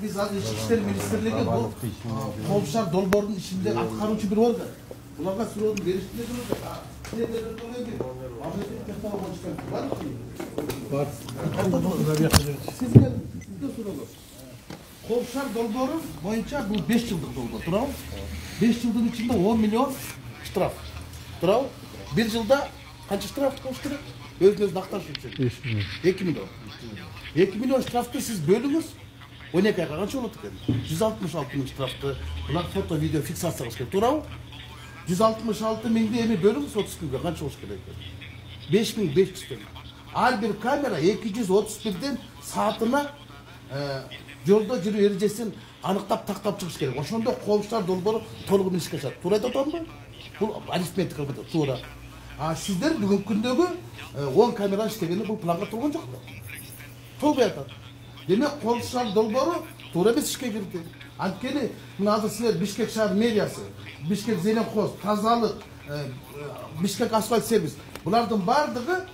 Biz az İçki İşleri Ministrliği bu Kovşar Dolbor'un içinde atkarıcı bir organ. Bunlarga sürodun verişinde duracak. Siz gelin, sizde soralım. Kovşar Dolbor'un boyunca bu 5 yıllık dolbor. Duralım. 5 yılın içinde 10 milyon ştraf. Duralım. 1 yılda kaç ştraf koşturur? Özünüz aktarışı için. 2 milyon. 2 milyon ştrafты siz bölünüz. 12 ayga kança oldu ekan? 166 ming ştraftı. Bular foto, video fiksasiya qilish kerak. To'g'rimi? 166 mingni emi bölünüz 30 kunga kança bo'lishi kerak ekan? 5500 tenge. Har bir kamera 231'den saatına yolda жүрүү эрежесин аныктап тактап чыгыш керек. Ошондо Ковшар Долбоору толук ишке ашат. Туура айтып атамбы? Бул арифметика бул туура. Сиздер бүгүнкү күндөгү 10 камера иштегени бул планга турган жок да. Толбой атат. Демек Ковшар Долбоору туура эмес ишке кирди. Анткени мына азыр силер Бишкек шаар мэриясы, Бишкек Зеленхоз, тазалык, Бишкек асфальт сервис булардын бардыгы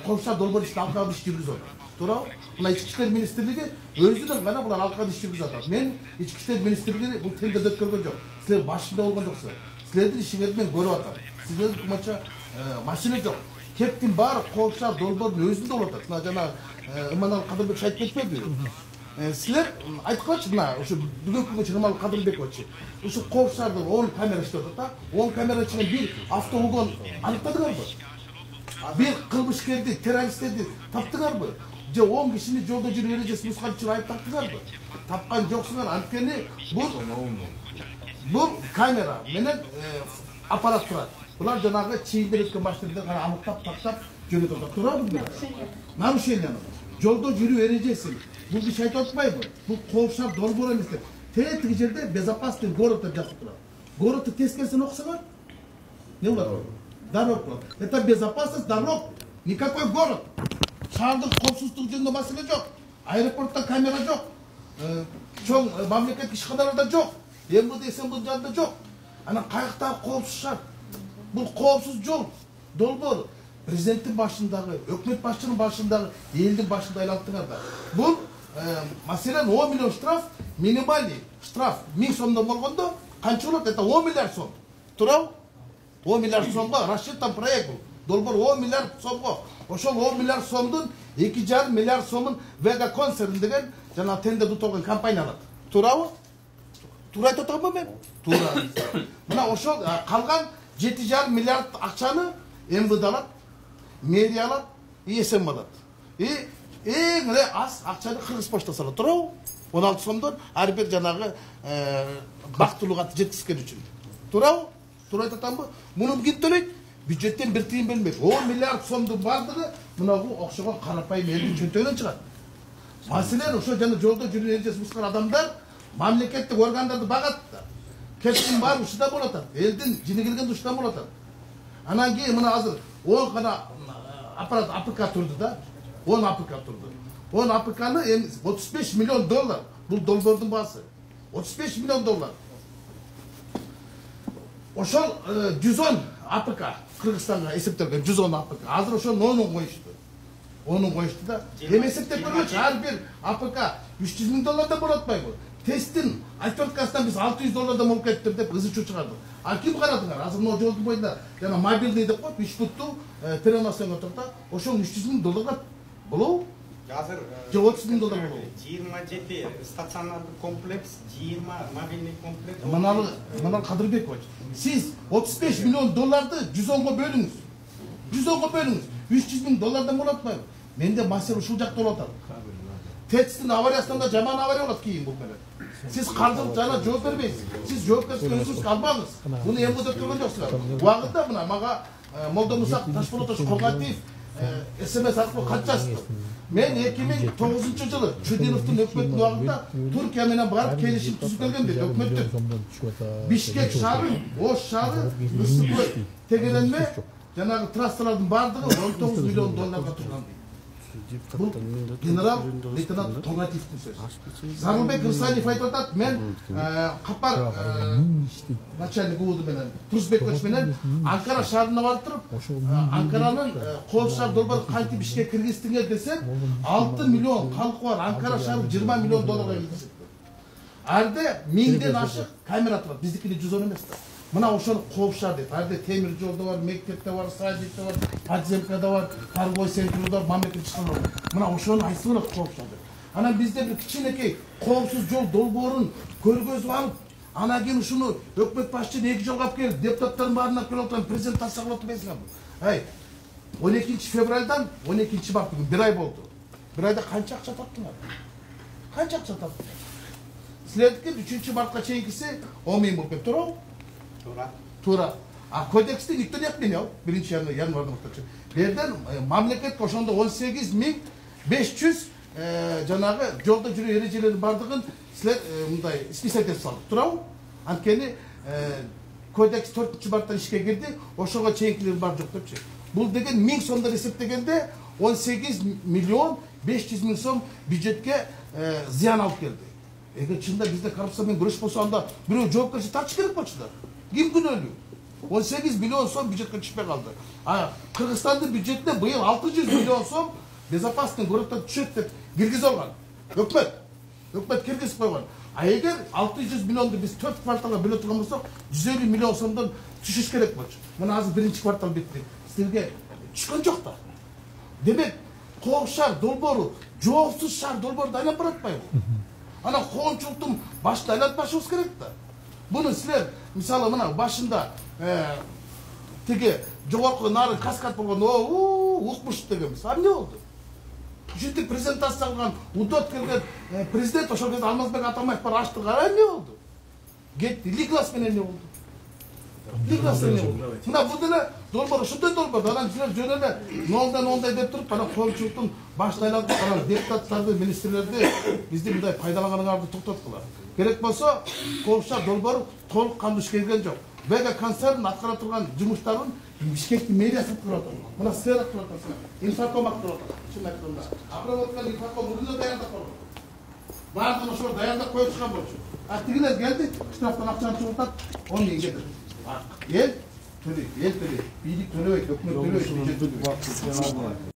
Ковшар Долбоор ишин алкагы иш жүргүзүп атат. Туура? Мына Ички иштер министрлиги өзүнүн гана булар алкагы иш жүргүзүп атат. Мен Ички иштер министрлиги бул тендерди өткөргөн жок. Силер башында болгон жоксуңар. Силердин ишиңерди мен көрүп атам. Сиздердин мынча машина жок. Кептин баары Ковшар Долбоордун өзүндө болуп атат. Мына жана Иманалы Кадырбек айтып кетпеби? Силер айтканчы мына ушу бүгүнкү күнгө чейин Иманалы Кадырбекович ушу Ковшардын 10 камера иштеп атат да. 10 камера ичинен бир автоугон аныктадыңарбы? Bir kılmışkerdi, teröristlerdi taptılar mı? 10 kişinin yolda жүрүү эрежесин бузган үчүн айып таптыңар mı? Tapkan жоксуңар. Анткени бул камера менен аппарат турат. Булар жанагы чийиндер өткөн машиналарды гана аныктап таптап жөнөтүп атат. Туурабы? Нарушение. Жолдо жүрүү эрежесин бул киши айтып атпайбы? Бул Ковшар Долбоор эмес деп. Тетиги жерде безопасный город деп жазып турат. Городду тескерисин окусаңар, не болот? Дорог. Это безопасность дорог. Никакой город. Шаардык коопсуздук жөнүндө маселе жок. Аэропортто камера жок. Чоң мамлекеттик ишканаларда жок. МВД СМБдын жанында жок. Анан каяктагы коопсуз шаар? Бул коопсуз жол. Долбоор президенттин башындагы, өкмөт башчынын башындагы, элдин башында айлантыңар да. Бул маселен 10 миллион штраф, минимальный штраф 1000 сомдон болгондо канча болот? Это 10 миллиард сом. Туурабы? 10 миллиард сомго рассчитан проект бул. Долбоор 10 миллиард сомго. Ошол 10 миллиард сомдун 2,5 миллиард сомун Vega Concern деген жана тендерди утулган компания алат. Туурабы? Туура айтып атамбы мен? Туура. Мына ошол калган 7,5 миллиард акчаны МВД алат, мэрия алат, ИСМ алат. Эң эле аз акчаны Кыргыз поштасы алат. Туурабы? 16 сомдон ар бир жанагы бактылууга жеткизген үчүн. Туурабы? Туура айтып атамбы? Муну ким төлөйт? Бюджеттен бир тыйын бөлмөйт. 10 миллиард сомдун бардыгы мынагу окшогон карапайым элдин чөнтөгүнөн чыгат. Маселен ошо жана жолдо жүрүү эрежесин бузган адамдар мамлекеттик органдарды багат да. Кептин баары ушуда болот. Элдин жини кирген ушуда болот. Анан кийин мына азыр 10 гана аппарат АПК турду да. 10 АПК турду. 10 АПКны 35 миллион доллар. Бул долбоордун баасы. 35 миллион доллар. Ошол 110 АПК Кыргызстанга эсептелген 110 АПК. Азыр ошонун 10'ун коюшту. 10'ун коюшту да. Эми эсептеп көргөнчү ар бир АПК 300 миң доллардан болуп атпайбы? Тесттин отверткасынан биз 600 доллардан болуп кетти деп ызы-чуу чыгардык. А ким карадыңар? Азыр могу жолдун боюнда жана мобилный деп коюп 3 футтуу переносион турда. Ошол 300 миң долларга болобу? Азыр 30 миң доллар болобу? 27 стационардык комплекс, 20 мобильный комплекс. Иманалы Кадырбекович, сиз 35 миллион долларды 110го бөлүңүз. 110го бөлүңүз. 300 миң доллардан болот атпайбы? Менде маселе ушул жакта болуп атат. ТЭЦтин авариясынан да жаман авария болот кийин бул менен. Сиз каржылык жана жооп бербейсиз. Сиз жоопкерчиликти өзүңүзгө албаңыз. Буну МВД өткөргөн жоксуңар. Убагында мына мага Молдомусак Ташполотович Когатиев СМС аркылуу кат жазды. Мен 2009-жылы Чудиновдун өкмөттүн убагында Туркия менен барып келишим түзүп келген дейт өкмөттүн. Бишкек шаары, Ош шаары, Ысыккөл тегеленме жанагы трассалардын бардыгы 19 миллион долларга турган дейт. Бул генерал лейтенант Когатиевдин сөзү. Зарылбек Рысалиев айтып атат, мен капар начальник УУД менен Турсбекович менен Анкара шаарына барып туруп, Анкаранын Ковшар Долбоор кантип ишке киргиздиңер десем, 6 миллион халкы бар Анкара шаары 20 миллион долларга кетишет. Арде 1000ден ашық камера тұрады. Біздікінде 110 емес та. Мына ошоны қоғышар дейді. Арде темір жолда бар, мектепте бар, садикте бар, подземкада бар, торговый центрде бар, мамлекет шығын бар. Мына ошоны айсыны қоғышар дейді. Ана бізде бір кичинекей коопсуз жол долбоорун көргөзүп алып, ана кийин ушуну өкмөт башчыны 2 жолго алып келип, депутаттардын баарына алып келип отурган президент тастагып отурбайсыңарбы? 12 февралдан 12 март күнү 1 ай болду. 1 айда канча акча таптыңар? Канча акча таптыңар? Силердики 3 мартка чейинкиси 10 миң болуп кетти, туурабы? Туура. А кодексти никто не отменял. 1 январда мактачы. Берден мамлекет ошондо 18.500 жанагы жолдо жүрүү эрежелеринин бардыгын силер мындай список этип салдык, туурабы? Анткени кодекс 4 марттан ишке кирди, ошого чейинкилер бар жок депчи. Бул деген 1000 сомдон эсептегенде 18.500.000 сом бюджетке зыян алып келди. Эгер чында бизде коррупция менен күрөш болсо, анда бирөө жоопкерчилик тартыш керек болчу да. Ким күнөөлүү? 18 миллион сом бюджетке түшпөй калды. А Кыргызстандын бюджетине быйыл 600 миллион сом безопасный городдон түшөт деп киргизип алган. Өкмөт киргизип койгон. А эгер 600 миллионду биз 4 кварталга бөлө турган болсок, 150 миллион сомдон түшүш керек болчу. Мына азыр 1 квартал битти. Силерге түшкөн жок да. Демек, Кооп шаар долбоору жоопсуз шаар долбоорду айлап баратпайбы? Ана коомчулуктун башты айлатпашыбыз керек да. Буну силер мисалы мына башында тиги жогорку нары каскад болгон укмуш дегенбиз. А эмне болду? Ушинтип презентация кылган, удот келген президент ошол кезде Алмазбек Атамбаев бар ачты. А эмне болду? Кетти. Ликлас менен эмне болду? Ликлас менен эмне болду? Мына бул деле долбоор ушундай долбоор. Анан силер жөн эле нолдан ондай деп туруп, ана коомчулуктун башты айлап, ана депутаттарды, министрлерди бизди мындай пайдаланганыңарды токтоткула. Керек болсо, Кооп шаар долбоору толук кандуу ишке кирген жок. Бега концерн аткара турган жумуштарын Бишкектин мэриясы кылып атат. Мына силер кылып атасыңар. Инфаком кылып атат. Чын айтканда. Акробаткан инфаком мурунда даярдап койгон. Баардыгын ошол даярдап коюп чыган болчу. А тигилер келди, штрафтан акчаны чыгартат, 10 миң кетет. Эл төлөйт, бийлик төлөбөйт, өкмөт төлөбөйт, бюджет төлөбөйт.